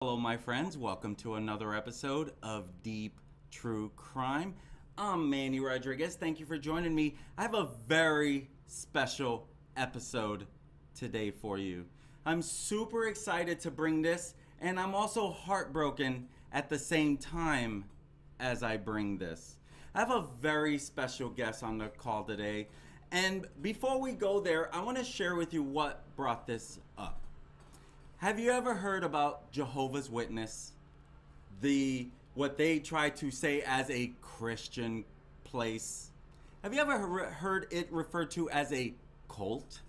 Hello, my friends. Welcome to another episode of Deep True Crime. I'm Manny Rodriguez. Thank you for joining me. I have a very special episode today for you. I'm super excited to bring this, and I'm also heartbroken at the same time as I bring this. I have a very special guest on the call today, and before we go there, I want to share with you what brought this up. Have you ever heard about Jehovah's Witness? What they try to say as a Christian place. Have you ever heard it referred to as a cult?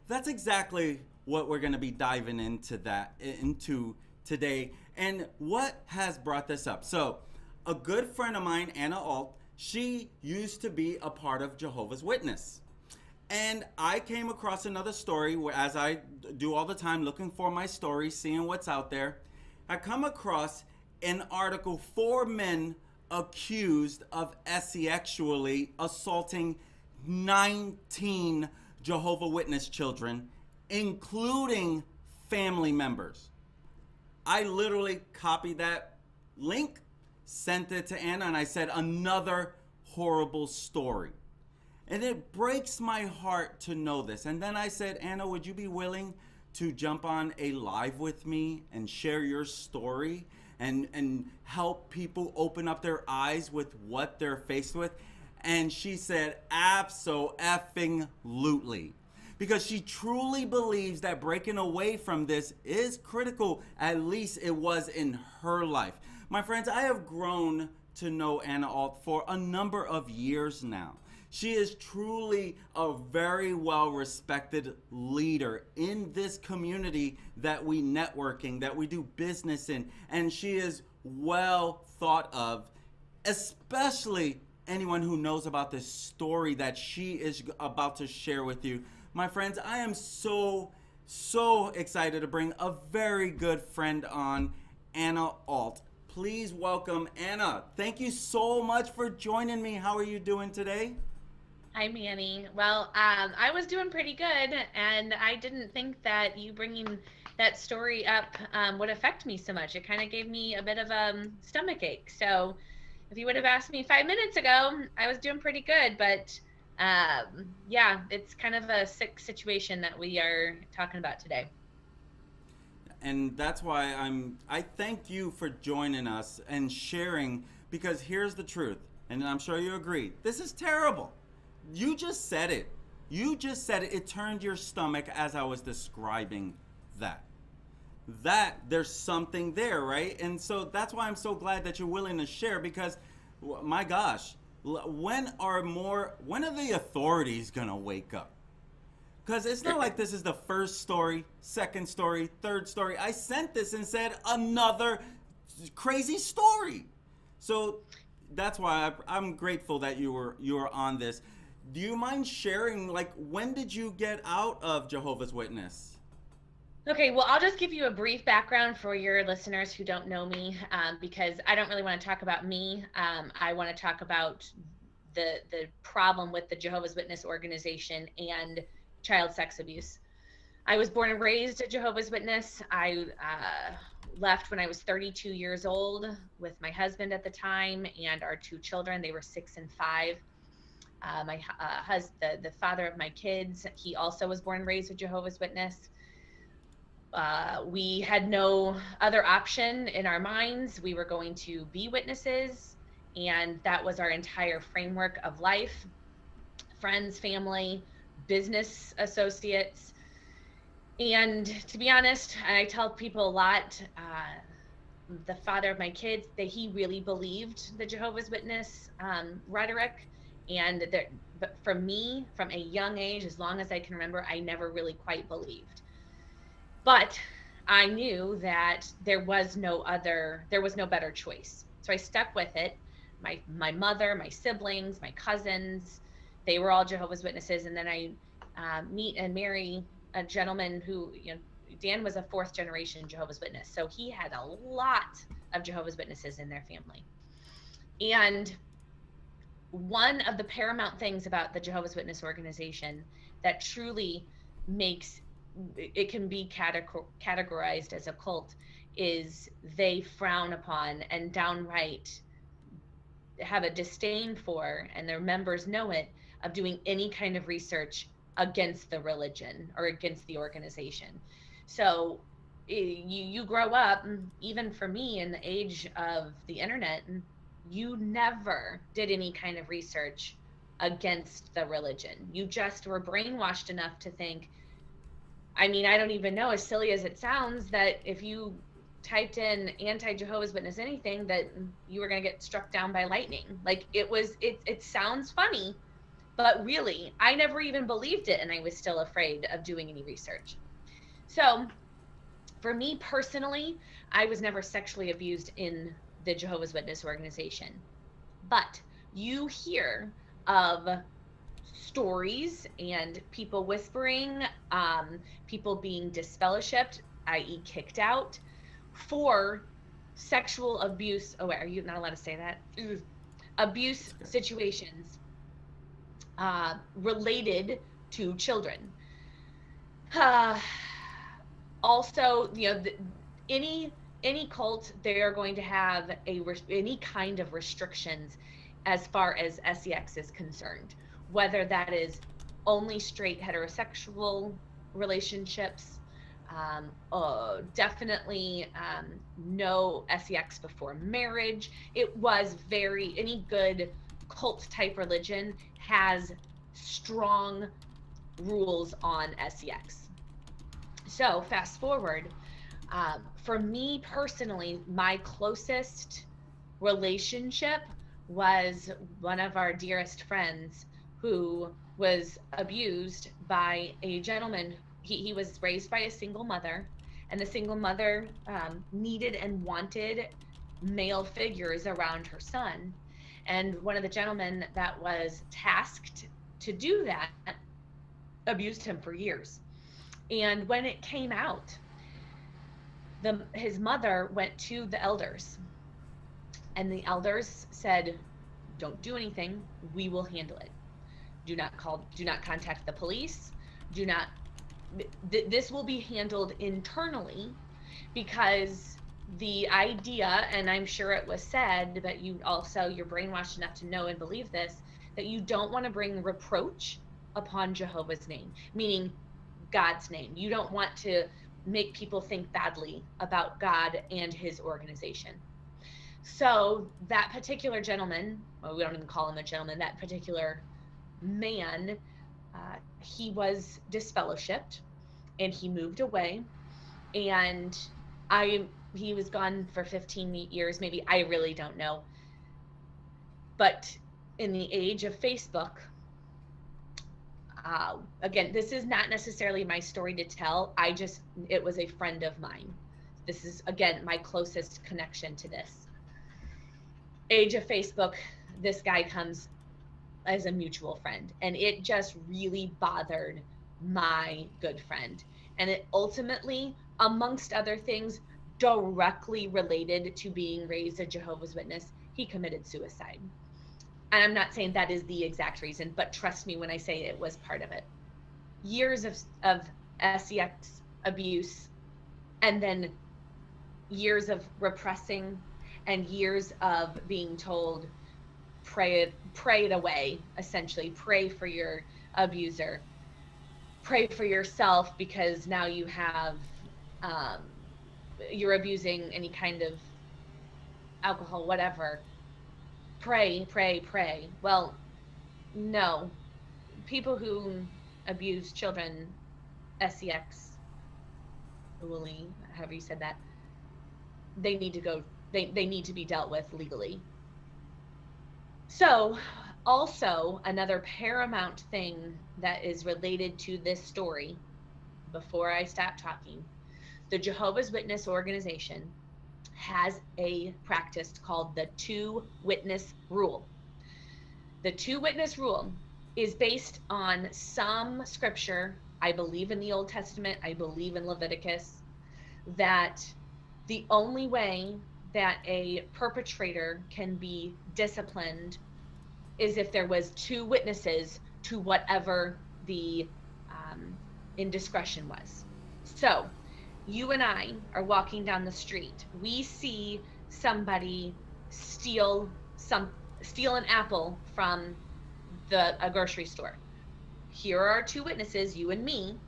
That's exactly what we're going to be diving into today, and what has brought this up. So, a good friend of mine, Anna Alt, she used to be a part of Jehovah's Witness. And I came across another story where, as I do all the time, looking for my story, seeing what's out there. I come across an article, 4 men accused of sexually assaulting 19 Jehovah Witness children, including family members. I literally copied that link, sent it to Anna, and I said, another horrible story. And it breaks my heart to know this. And then I said, Anna, would you be willing to jump on a live with me and share your story and help people open up their eyes with what they're faced with? And she said, abso-effing-lutely. Because she truly believes that breaking away from this is critical. At least it was in her life. My friends, I have grown to know Anna Alt for a number of years now. She is truly a very well-respected leader in this community that we networking, that we do business in, and she is well thought of, especially anyone who knows about this story that she is about to share with you. My friends, I am so excited to bring a very good friend on, Anna Alt. Please welcome Anna. Thank you so much for joining me. How are you doing today? Hi, Manny. Well, I was doing pretty good, and I didn't think that you bringing that story up would affect me so much. It kind of gave me a bit of a stomach ache. So, if you would have asked me 5 minutes ago, I was doing pretty good. But yeah, it's kind of a sick situation that we are talking about today. And that's why I thank you for joining us and sharing, because here's the truth, and I'm sure you agree. This is terrible. You just said it. You just said it. It turned your stomach as I was describing that. That there's something there, right? And so that's why I'm so glad that you're willing to share, because my gosh, when are the authorities going to wake up? Because it's not like this is the first story, second story, third story. I sent this and said another crazy story. So that's why I'm grateful that you were on this. Do you mind sharing, like, when did you get out of Jehovah's Witness? Okay, well, I'll just give you a brief background for your listeners who don't know me, because I don't really want to talk about me. I want to talk about the problem with the Jehovah's Witness organization and child sex abuse. I was born and raised a Jehovah's Witness. I left when I was 32 years old with my husband at the time and our two children. They were 6 and 5. My husband, the father of my kids, he also was born and raised with Jehovah's Witness. We had no other option in our minds. We were going to be witnesses, and that was our entire framework of life. Friends, family, business associates. And to be honest, I tell people a lot, the father of my kids, that he really believed the Jehovah's Witness rhetoric. But for me, from a young age, as long as I can remember, I never really quite believed. But I knew that there was no better choice. So I stuck with it. My mother, my siblings, my cousins, they were all Jehovah's Witnesses. And then I meet and marry a gentleman who, Dan was a fourth generation Jehovah's Witness. So he had a lot of Jehovah's Witnesses in their family. And one of the paramount things about the Jehovah's Witness organization that truly makes it can be categorized as a cult is they frown upon and downright have a disdain for, and their members know it, of doing any kind of research against the religion or against the organization. So you grow up, even for me in the age of the internet, you never did any kind of research against the religion. You just were brainwashed enough to think, I mean, I don't even know, as silly as it sounds, that if you typed in anti-Jehovah's Witness anything, that you were going to get struck down by lightning. Like, it sounds funny, but really, I never even believed it, and I was still afraid of doing any research. So for me personally, I was never sexually abused in the Jehovah's Witness organization. But you hear of stories and people whispering, people being disfellowshipped, i.e., kicked out, for sexual abuse. Oh, wait, are you not allowed to say that? Abuse situations related to children. Also, any cult, they are going to have any kind of restrictions as far as sex is concerned, whether that is only straight heterosexual relationships, definitely no sex before marriage. It was any good cult type religion has strong rules on sex. So fast forward, for me personally, my closest relationship was one of our dearest friends who was abused by a gentleman. He was raised by a single mother, and the single mother needed and wanted male figures around her son. And one of the gentlemen that was tasked to do that abused him for years. And when it came out, his mother went to the elders, and the elders said, "Don't do anything. We will handle it. Do not contact the police. Do not, this will be handled internally," because the idea, and I'm sure it was said, but you're brainwashed enough to know and believe this, that you don't want to bring reproach upon Jehovah's name, meaning God's name. You don't want to make people think badly about God and his organization. So that particular gentleman, well, we don't even call him a gentleman, that particular man, he was disfellowshipped, and he moved away, and he was gone for 15 years, maybe, I really don't know. But in the age of Facebook, again, this is not necessarily my story to tell. It was a friend of mine. This is, again, my closest connection to this. Age of Facebook, this guy comes as a mutual friend, and it just really bothered my good friend. And it ultimately, amongst other things, directly related to being raised a Jehovah's Witness, he committed suicide. And I'm not saying that is the exact reason, but trust me when I say it was part of it. Years of sex abuse, and then years of repressing, and years of being told, pray it away, essentially. Pray for your abuser. Pray for yourself, because now you have, you're abusing any kind of alcohol, whatever. Pray. Well, no. People who abuse children, sex, however you said that, they need to go, they need to be dealt with legally. So, also, another paramount thing that is related to this story, before I stop talking, the Jehovah's Witness organization has a practice called the two-witness rule. The two-witness rule is based on some scripture, I believe in the Old Testament, I believe in Leviticus, that the only way that a perpetrator can be disciplined is if there was two witnesses to whatever the indiscretion was. So You and I are walking down the street. We see somebody steal some steal an apple from a grocery store. Here are two witnesses, you and me.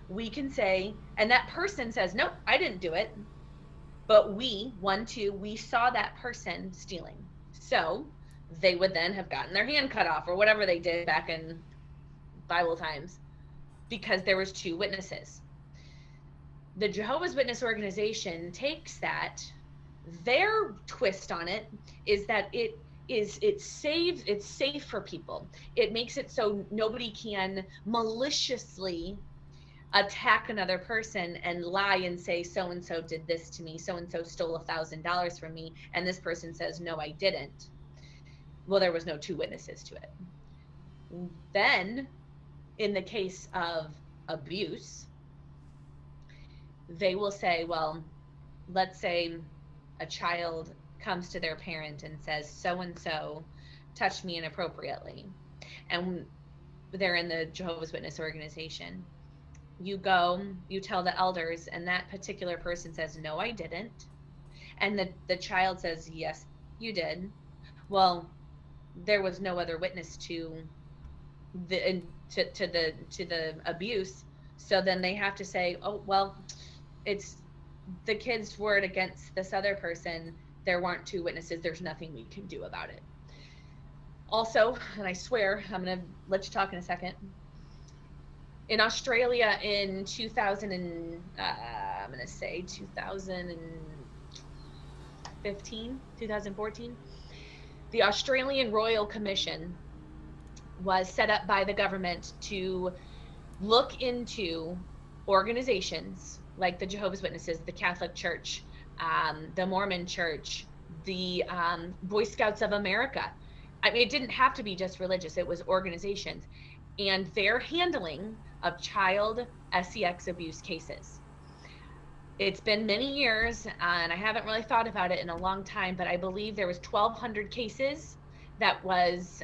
We can say, and that person says, nope, I didn't do it. But we saw that person stealing. So they would then have gotten their hand cut off or whatever they did back in Bible times because there was two witnesses. The Jehovah's Witness organization takes that. Their twist on it is that it's safe for people. It makes it so nobody can maliciously attack another person and lie and say so and so did this to me, so and so stole $1,000 from me, and this person says no, I didn't. Well, there was no two witnesses to it. Then in the case of abuse, they will say, well, let's say a child comes to their parent and says so and so touched me inappropriately, and they're in the Jehovah's Witness organization. You go, you tell the elders, and that particular person says no, I didn't, and the child says yes, you did. Well, there was no other witness to the abuse, so then they have to say, oh well, it's the kid's word against this other person. There weren't two witnesses. There's nothing we can do about it. Also, and I swear I'm going to let you talk in a second, in Australia in 2014, the Australian Royal Commission was set up by the government to look into organizations like the Jehovah's Witnesses, the Catholic Church, the Mormon Church, the Boy Scouts of America. I mean, it didn't have to be just religious, it was organizations. And their handling of child sex abuse cases. It's been many years, and I haven't really thought about it in a long time, but I believe there was 1,200 cases that was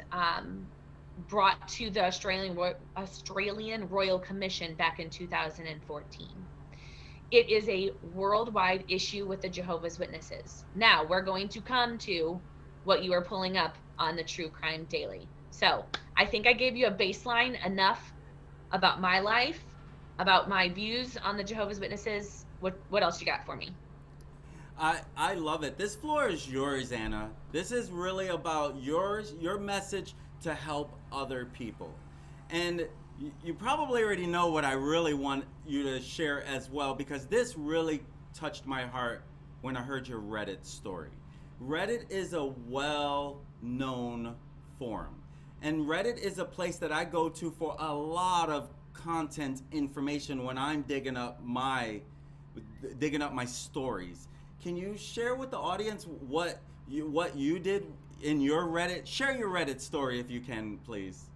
brought to the Australian Royal Commission back in 2014. It is a worldwide issue with the Jehovah's Witnesses. Now, we're going to come to what you are pulling up on the True Crime Daily. So, I think I gave you a baseline enough about my life, about my views on the Jehovah's Witnesses. What else you got for me? I love it. This floor is yours, Anna. This is really about your message to help other people. And you probably already know what I really want you to share as well, because this really touched my heart when I heard your Reddit story. Reddit is a well-known forum. And Reddit is a place that I go to for a lot of content information when I'm digging up my stories. Can you share with the audience what you did in your Reddit? Share your Reddit story if you can, please.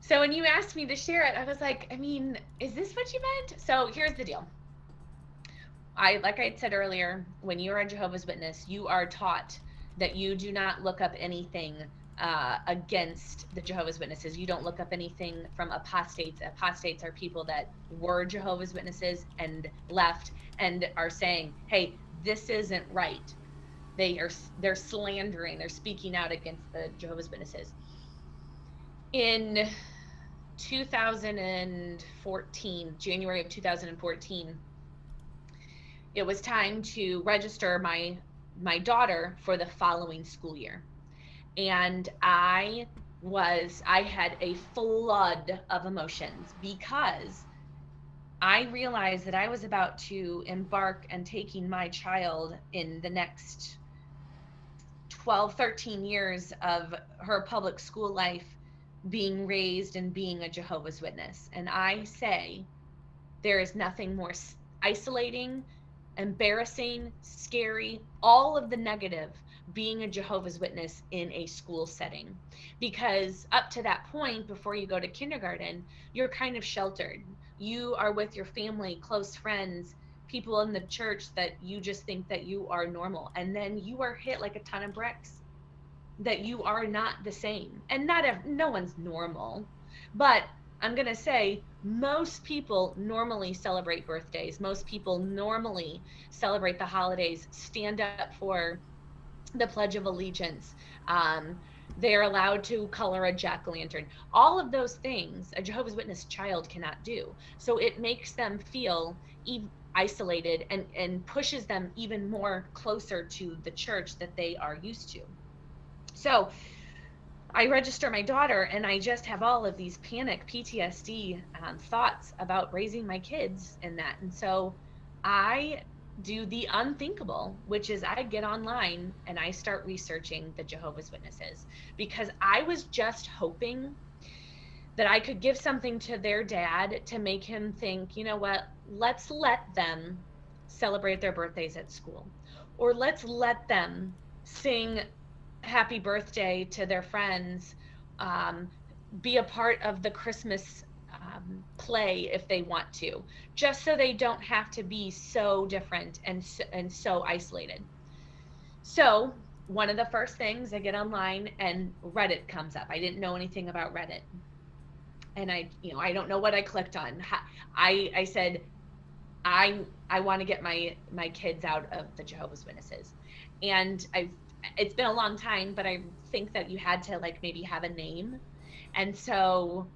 So when you asked me to share it, I was like, I mean, is this what you meant? So here's the deal. Like I said earlier, when you're a Jehovah's Witness, you are taught that you do not look up anything against the Jehovah's Witnesses. You don't look up anything from apostates. Apostates are people that were Jehovah's Witnesses and left and are saying, hey, this isn't right. They're slandering, they're speaking out against the Jehovah's Witnesses. In 2014, January of 2014, it was time to register my daughter for the following school year. And I had a flood of emotions because I realized that I was about to embark and taking my child in the next 12, 13 years of her public school life being raised and being a Jehovah's Witness. And I say there is nothing more isolating, embarrassing, scary, all of the negative being a Jehovah's Witness in a school setting. Because up to that point, before you go to kindergarten, you're kind of sheltered. You are with your family, close friends, people in the church that you just think that you are normal. And then you are hit like a ton of bricks that you are not the same. And no one's normal, but I'm going to say most people normally celebrate birthdays. Most people normally celebrate the holidays, stand up for the Pledge of Allegiance. Um, they're allowed to color a jack-o'-lantern. All of those things a Jehovah's Witness child cannot do. So it makes them feel isolated and pushes them even more closer to the church that they are used to. So I register my daughter, and I just have all of these panic PTSD thoughts about raising my kids in that. And so I do the unthinkable, which is I get online and I start researching the Jehovah's Witnesses, because I was just hoping that I could give something to their dad to make him think, you know what, let's let them celebrate their birthdays at school, or let's let them sing happy birthday to their friends, um, be a part of the Christmas play if they want to, just so they don't have to be so different and so isolated. So one of the first things, I get online and Reddit comes up. I didn't know anything about Reddit, and I don't know what I clicked on. I said I want to get my kids out of the Jehovah's Witnesses, and it's been a long time, but I think that you had to like maybe have a name. And so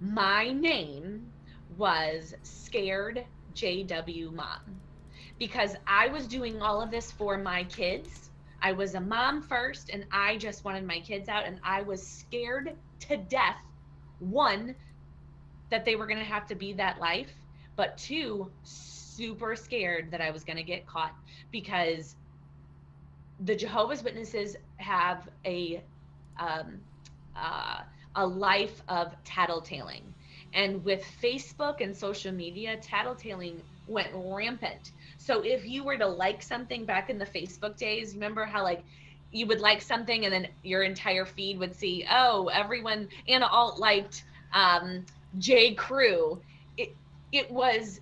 my name was Scared JW Mom, because I was doing all of this for my kids. I was a mom first, and I just wanted my kids out, and I was scared to death. One, that they were going to have to be that life, but two, super scared that I was going to get caught, because the Jehovah's Witnesses have um, a life of tattletaling. And with Facebook and social media, tattletaling went rampant. So if you were to like something back in the Facebook days, remember how like you would like something and then your entire feed would see, oh, everyone, Anna Alt liked J. Crew. It was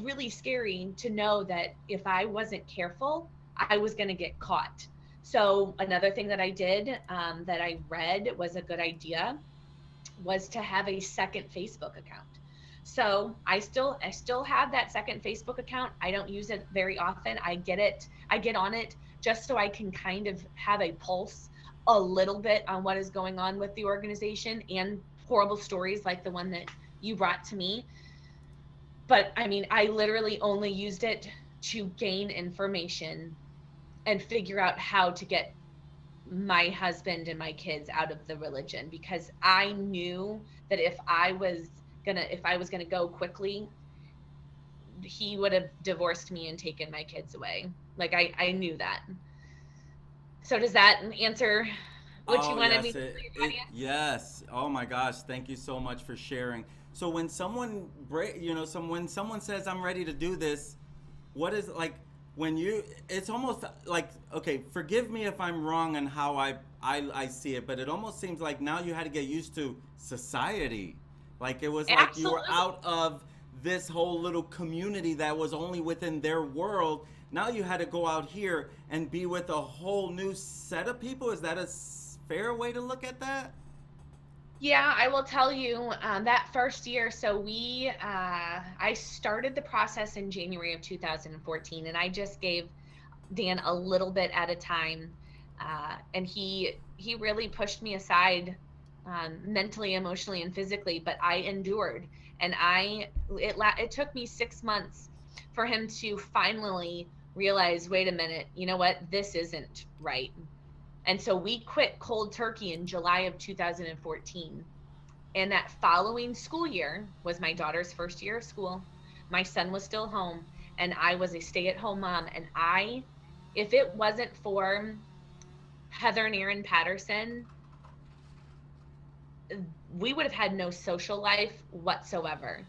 really scary to know that if I wasn't careful, I was going to get caught. So another thing that I did that I read was a good idea was to have a second Facebook account. So I still have that second Facebook account. I don't use it very often. I get on it just so I can kind of have a pulse a little bit on what is going on with the organization and horrible stories like the one that you brought to me. But I mean, I literally only used it to gain information and figure out how to get my husband and my kids out of the religion, because I knew that if I was gonna go quickly, he would have divorced me and taken my kids away. Like I knew that. So does that answer what you Oh wanted me yes, to say? yes. Oh my gosh, thank you so much for sharing. So when someone when someone says I'm ready to do this, what is like when you? It's almost like, okay. Forgive me if I'm wrong on how I see it, but it almost seems like now you had to get used to society. Like it was like you were Absolutely. out of this whole little community that was only within their world. Now you had to go out here and be with a whole new set of people. Is that a fair way to look at that? Yeah, I will tell you that first year. So I started the process in January of 2014, and I just gave Dan a little bit at a time, and he really pushed me aside, mentally, emotionally, and physically. But I endured, and it took me 6 months for him to finally realize, wait a minute, you know what, this isn't right. And so we quit cold turkey in July of 2014. And that following school year was my daughter's first year of school. My son was still home, and I was a stay at home mom. And if it wasn't for Heather and Aaron Patterson, we would have had no social life whatsoever.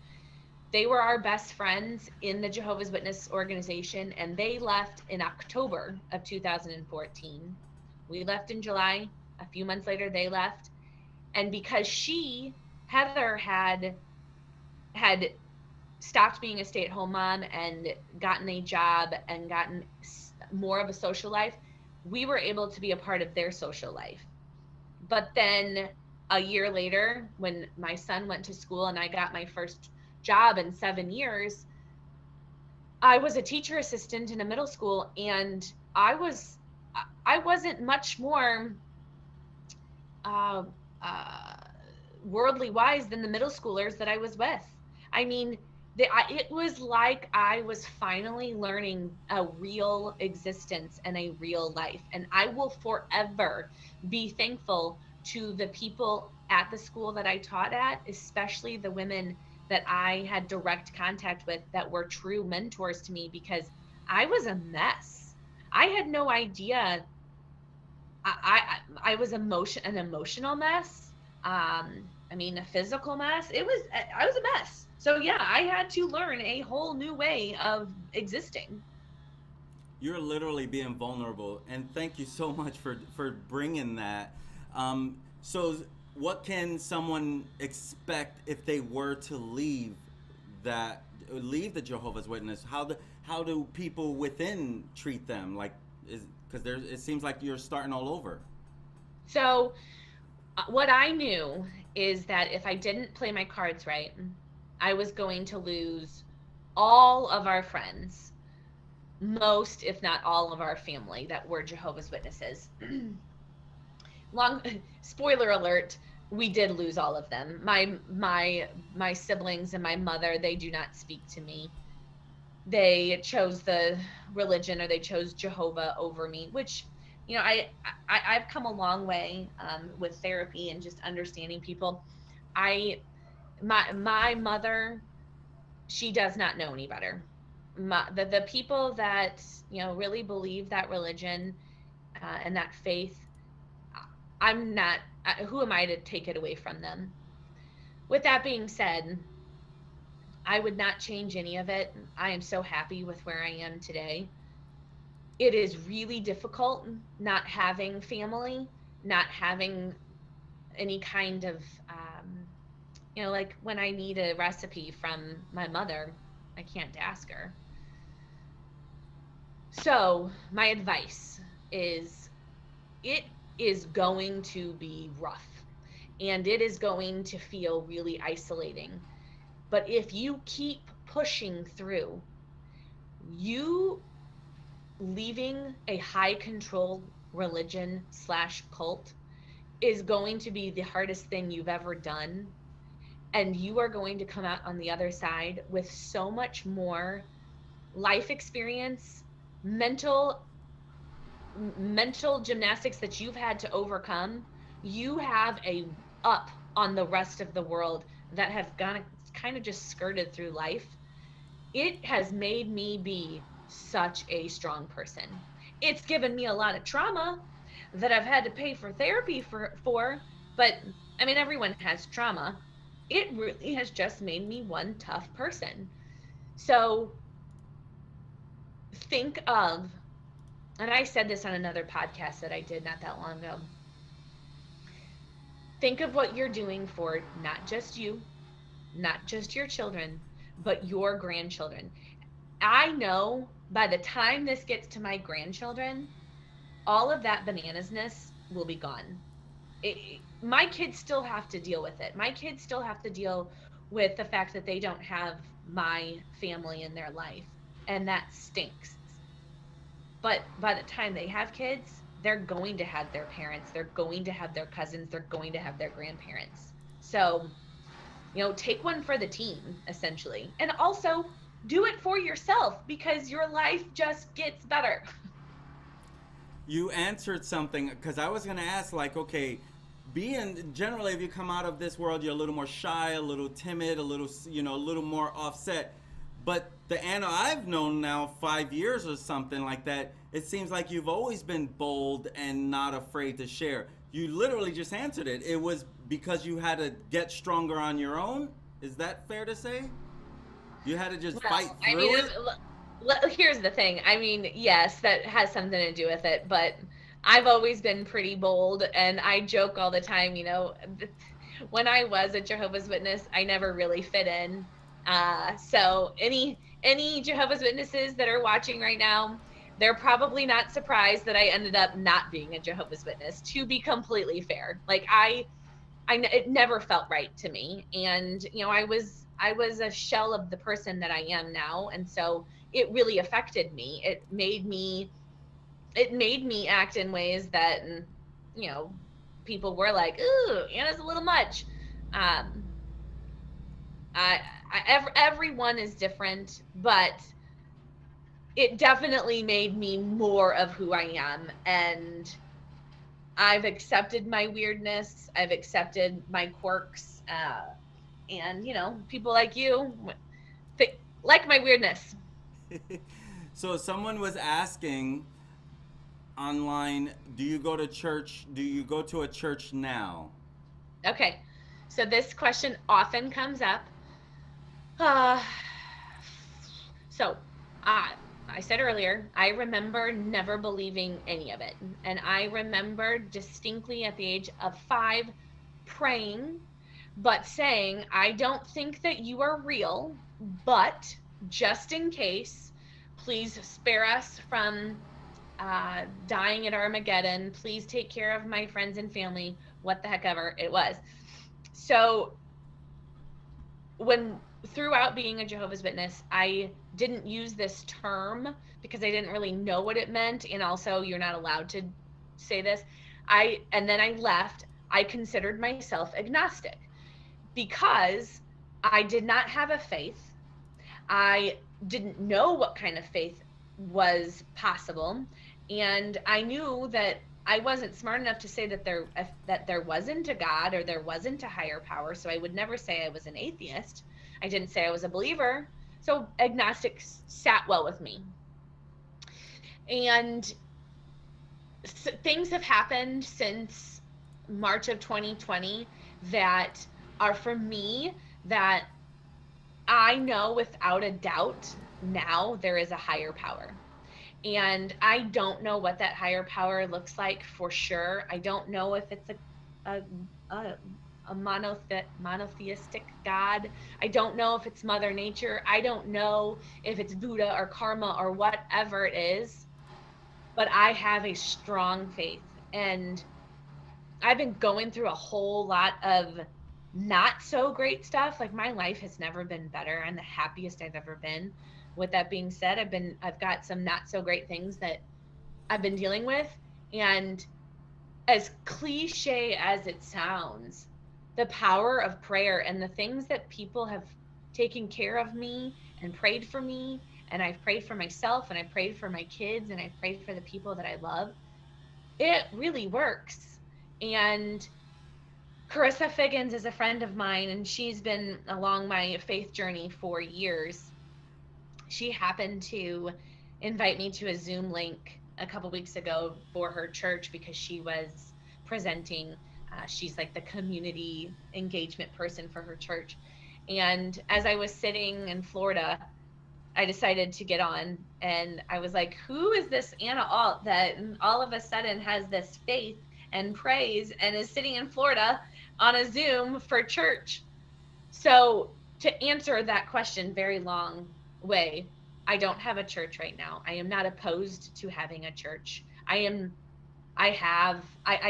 They were our best friends in the Jehovah's Witness organization, and they left in October of 2014. We left in July. A few months later, they left. And because Heather had stopped being a stay-at-home mom and gotten a job and gotten more of a social life, we were able to be a part of their social life. But then a year later, when my son went to school and I got my first job in 7 years, I was a teacher assistant in a middle school, and I wasn't much more uh, uh, worldly wise than the middle schoolers that I was with. I mean, it was like I was finally learning a real existence and a real life. And I will forever be thankful to the people at the school that I taught at, especially the women that I had direct contact with that were true mentors to me, because I was a mess. I had no idea. I was an emotional mess. I mean, a physical mess. I was a mess. So yeah, I had to learn a whole new way of existing. You're literally being vulnerable, and thank you so much for bringing that. So, what can someone expect if they were to leave the Jehovah's Witness? How do people within treat them? Like, because it seems like you're starting all over. So what I knew is that if I didn't play my cards right, I was going to lose all of our friends, most, if not all, of our family that were Jehovah's Witnesses. Long spoiler alert, we did lose all of them. My siblings and my mother, they do not speak to me. They chose the religion, or they chose Jehovah over me, which, you know, I've come a long way with therapy and just understanding people. I my mother, she does not know any better. The people that, you know, really believe that religion and that faith, I'm not. Who am I to take it away from them? With that being said, I would not change any of it. I am so happy with where I am today. It is really difficult not having family, not having any kind of, you know, like when I need a recipe from my mother, I can't ask her. So, my advice is, it is going to be rough, and it is going to feel really isolating. But if you keep pushing through, you leaving a high control religion slash cult is going to be the hardest thing you've ever done. And you are going to come out on the other side with so much more life experience, mental mental gymnastics that you've had to overcome. You have a up on the rest of the world that have gone kind of just skirted through life. It has made me be such a strong person. It's given me a lot of trauma that I've had to pay for therapy for, but I mean, everyone has trauma. It really has just made me one tough person. So think of, and I said this on another podcast that I did not that long ago, think of what you're doing for not just you, not just your children, but your grandchildren. I know by the time this gets to my grandchildren, all of that bananasness will be gone. My kids still have to deal with it. My kids still have to deal with the fact that they don't have my family in their life, and that stinks. But by the time they have kids, they're going to have their parents, they're going to have their cousins, they're going to have their grandparents. So, you know, take one for the team, essentially. And also do it for yourself, because your life just gets better. You answered something, because I was going to ask, like, okay, being generally, if you come out of this world, you're a little more shy, a little timid, a little, you know, a little more offset. But the Anna I've known now 5 years or something like that, it seems like you've always been bold and not afraid to share. You literally just answered it. It was because you had to get stronger on your own. Is that fair to say? You had to just fight through it? Here's the thing. I mean, yes, that has something to do with it, but I've always been pretty bold, and I joke all the time, you know, when I was a Jehovah's Witness, I never really fit in. So any Jehovah's Witnesses that are watching right now, they're probably not surprised that I ended up not being a Jehovah's Witness, to be completely fair. Like, I it never felt right to me. And, I was a shell of the person that I am now. And so it really affected me. It made me act in ways that, people were like, ooh, Anna's a little much. Um, everyone is different, but it definitely made me more of who I am. And I've accepted my weirdness. I've accepted my quirks. And, people like you like my weirdness. So someone was asking online, do you go to church? Do you go to a church now? Okay. So this question often comes up. Uh, so I said earlier, I remember never believing any of it. And I remember distinctly at the age of 5 praying, but saying, I don't think that you are real, but just in case, please spare us from dying at Armageddon. Please take care of my friends and family, what the heck ever it was. So when throughout being a Jehovah's Witness, I didn't use this term because I didn't really know what it meant. And also, you're not allowed to say this. And then I left. I considered myself agnostic because I did not have a faith. I didn't know what kind of faith was possible. And I knew that I wasn't smart enough to say that there wasn't a God or there wasn't a higher power. So I would never say I was an atheist. I didn't say I was a believer. So agnostic sat well with me. And things have happened since March of 2020 that are, for me, that I know without a doubt now there is a higher power. And I don't know what that higher power looks like for sure. I don't know if it's a monotheistic God. I don't know if it's Mother Nature. I don't know if it's Buddha or karma or whatever it is. But I have a strong faith. And I've been going through a whole lot of not so great stuff. Like, my life has never been better. I'm the happiest I've ever been. With that being said, I've got some not so great things that I've been dealing with. And as cliche as it sounds, the power of prayer and the things that people have taken care of me and prayed for me, and I've prayed for myself, and I prayed for my kids, and I prayed for the people that I love, it really works. And Carissa Figgins is a friend of mine, and she's been along my faith journey for years. She happened to invite me to a Zoom link a couple weeks ago for her church because she was presenting. She's like the community engagement person for her church. And as I was sitting in Florida, I decided to get on, and I was like, who is this Anna Alt that all of a sudden has this faith and praise and is sitting in Florida on a Zoom for church? So to answer that question very long way, I don't have a church right now. I am not opposed to having a church. I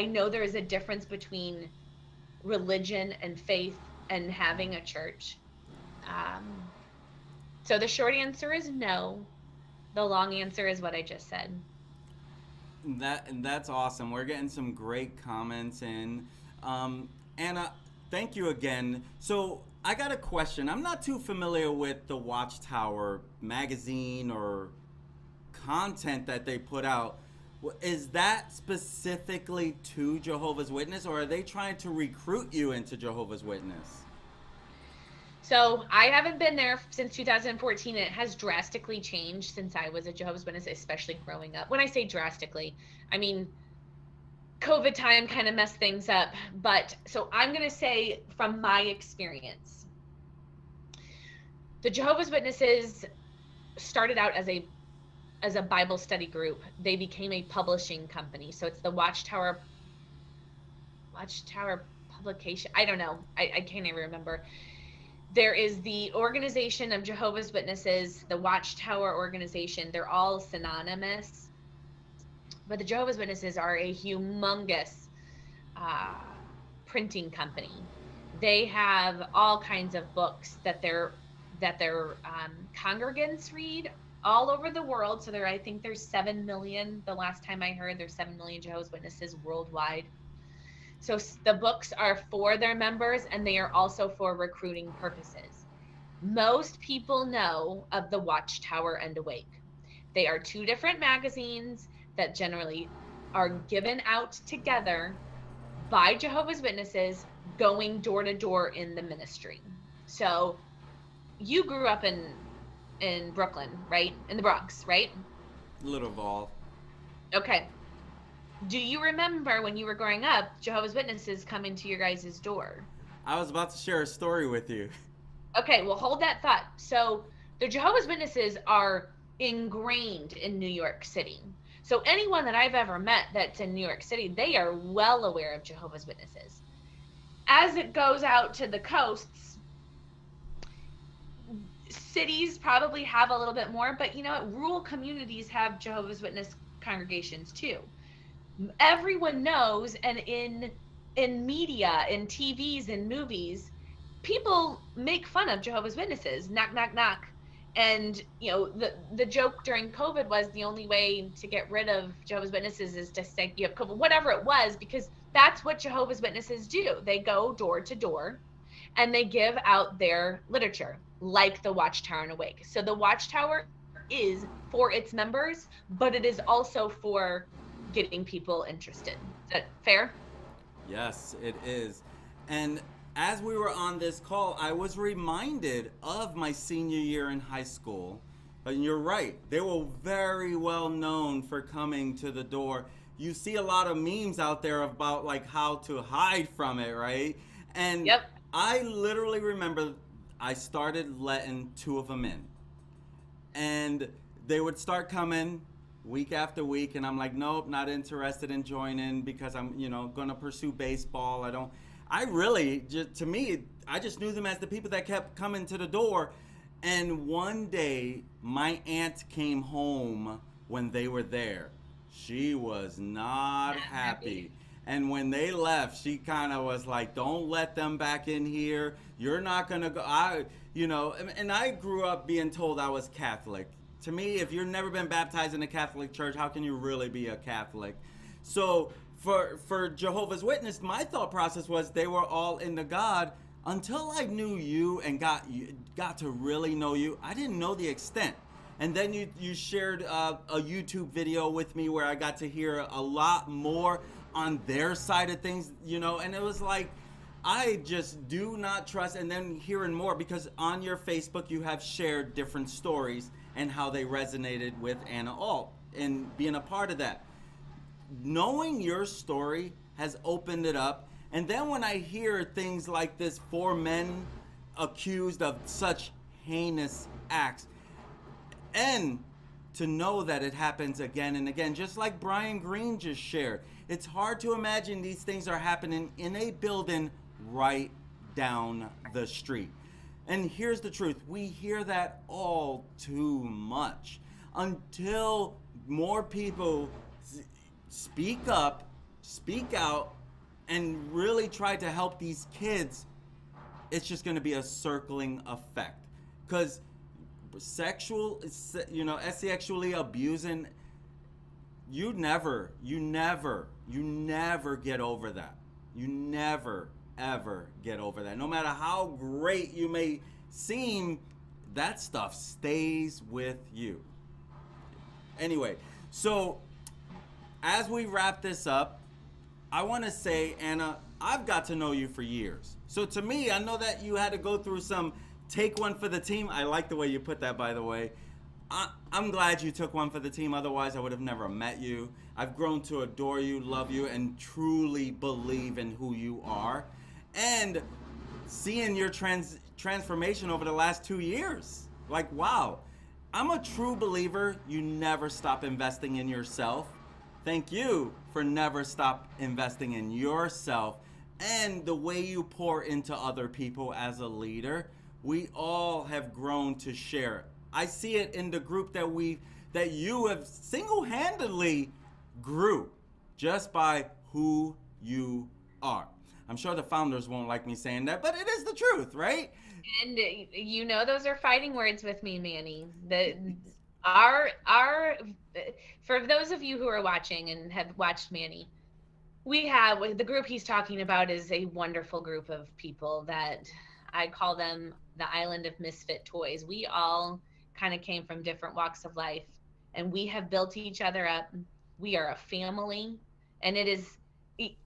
know there is a difference between religion and faith and having a church. So the short answer is no. The long answer is what I just said. That's awesome. We're getting some great comments in. Anna, thank you again. So I got a question. I'm not too familiar with the Watchtower magazine or content that they put out. Is that specifically to Jehovah's Witness, or are they trying to recruit you into Jehovah's Witness? So I haven't been there since 2014. It has drastically changed since I was a Jehovah's Witness, especially growing up. When I say drastically, I mean COVID time kind of messed things up. But so I'm going to say from my experience, the Jehovah's Witnesses started out as a Bible study group. They became a publishing company. So it's the Watchtower publication. I don't know. I can't even remember. There is the Organization of Jehovah's Witnesses, the Watchtower organization. They're all synonymous. But the Jehovah's Witnesses are a humongous printing company. They have all kinds of books that their congregants read all over the world. So I think there's 7 million. The last time I heard, there's 7 million Jehovah's Witnesses worldwide. So the books are for their members, and they are also for recruiting purposes. Most people know of the Watchtower and Awake. They are two different magazines that generally are given out together by Jehovah's Witnesses, going door to door in the ministry. So you grew up in Brooklyn, right? In the Bronx, right? Little Vol. Okay. Do you remember when you were growing up, Jehovah's Witnesses coming to your guys' door? I was about to share a story with you. Okay, well, hold that thought. So the Jehovah's Witnesses are ingrained in New York City. So anyone that I've ever met that's in New York City, they are well aware of Jehovah's Witnesses. As it goes out to the coasts, cities probably have a little bit more, but you know what? Rural communities have Jehovah's Witness congregations too. Everyone knows, and in media, in TVs, in movies, people make fun of Jehovah's Witnesses. Knock, knock, knock. And you know, the joke during COVID was the only way to get rid of Jehovah's Witnesses is to say you have COVID, whatever it was, because that's what Jehovah's Witnesses do. They go door to door and they give out their literature, like the Watchtower and Awake. So the Watchtower is for its members, but it is also for getting people interested. Is that fair? Yes, it is. And as we were on this call, I was reminded of my senior year in high school. And you're right, they were very well known for coming to the door. You see a lot of memes out there about like how to hide from it, right? And Yep. I literally remember I started letting 2 of them in. And they would start coming week after week, and I'm like, nope, not interested in joining because I'm, going to pursue baseball. I really, to me, I just knew them as the people that kept coming to the door. And one day, my aunt came home when they were there. She was not happy. And when they left, she kind of was like, don't let them back in here. You're not going to go. And I grew up being told I was Catholic. To me, if you've never been baptized in a Catholic church, how can you really be a Catholic? So for Jehovah's Witness, my thought process was they were all into God. Until I knew you and got to really know you, I didn't know the extent. And then you shared a YouTube video with me where I got to hear a lot more on their side of things, and it was like, I just do not trust. And then hearing more, because on your Facebook you have shared different stories and how they resonated with Anna Alt and being a part of that. Knowing your story has opened it up. And then when I hear things like this, 4 men accused of such heinous acts, and to know that it happens again and again, just like Brian Green just shared, it's hard to imagine these things are happening in a building right down the street. And here's the truth, we hear that all too much. Until more people speak up, speak out, and really try to help these kids, it's just going to be a circling effect. Because sexually abusing, you never get over that. You never, ever get over that. No matter how great you may seem, that stuff stays with you. Anyway, so as we wrap this up, I want to say, Anna, I've got to know you for years. So to me, I know that you had to go through some take one for the team. I like the way you put that, by the way. I'm glad you took one for the team. Otherwise, I would have never met you. I've grown to adore you, love you, and truly believe in who you are. And seeing your transformation over the last 2 years. Like, wow. I'm a true believer. You never stop investing in yourself. Thank you for never stop investing in yourself and the way you pour into other people as a leader. We all have grown to share. I see it in the group that you have single-handedly grew just by who you are. I'm sure the founders won't like me saying that, but it is the truth, right? And you know, those are fighting words with me, Manny. Our for those of you who are watching and have watched Manny, we have the group he's talking about is a wonderful group of people that I call them the island of misfit toys. We all kind of came from different walks of life, and we have built each other up. We are a family, and it is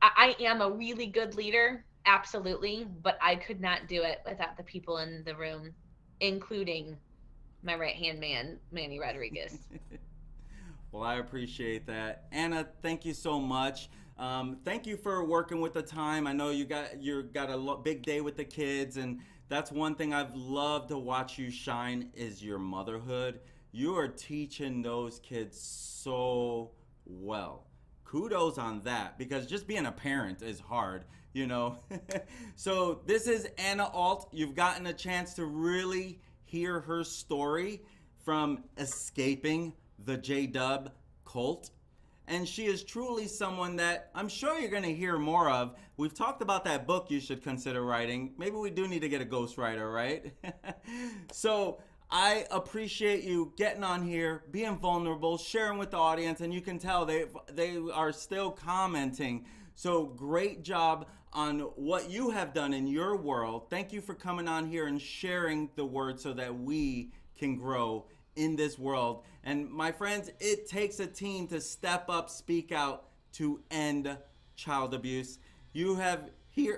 I am a really good leader, absolutely, but I could not do it without the people in the room, including my right hand man, Manny Rodriguez. Well, I appreciate that. Anna, thank you so much. Thank you for working with the time. I know you got a big day with the kids, and that's one thing I've loved to watch you shine is your motherhood. You are teaching those kids so well. Kudos on that, because just being a parent is hard, you know. So this is Anna Alt. You've gotten a chance to really hear her story from escaping the J-Dub cult. And she is truly someone that I'm sure you're going to hear more of. We've talked about that book you should consider writing. Maybe we do need to get a ghostwriter, right? So I appreciate you getting on here, being vulnerable, sharing with the audience, and you can tell they are still commenting. So great job on what you have done in your world. Thank you for coming on here and sharing the word so that we can grow in this world. And my friends, it takes a team to step up, speak out to end child abuse. You have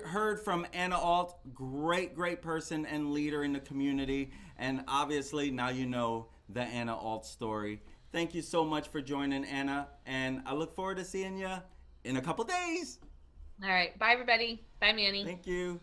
heard from Anna Alt, great person and leader in the community. And obviously now you know the Anna Alt story. Thank you so much for joining, Anna. And I look forward to seeing you in a couple days. All right. Bye, everybody. Bye, Manny. Thank you.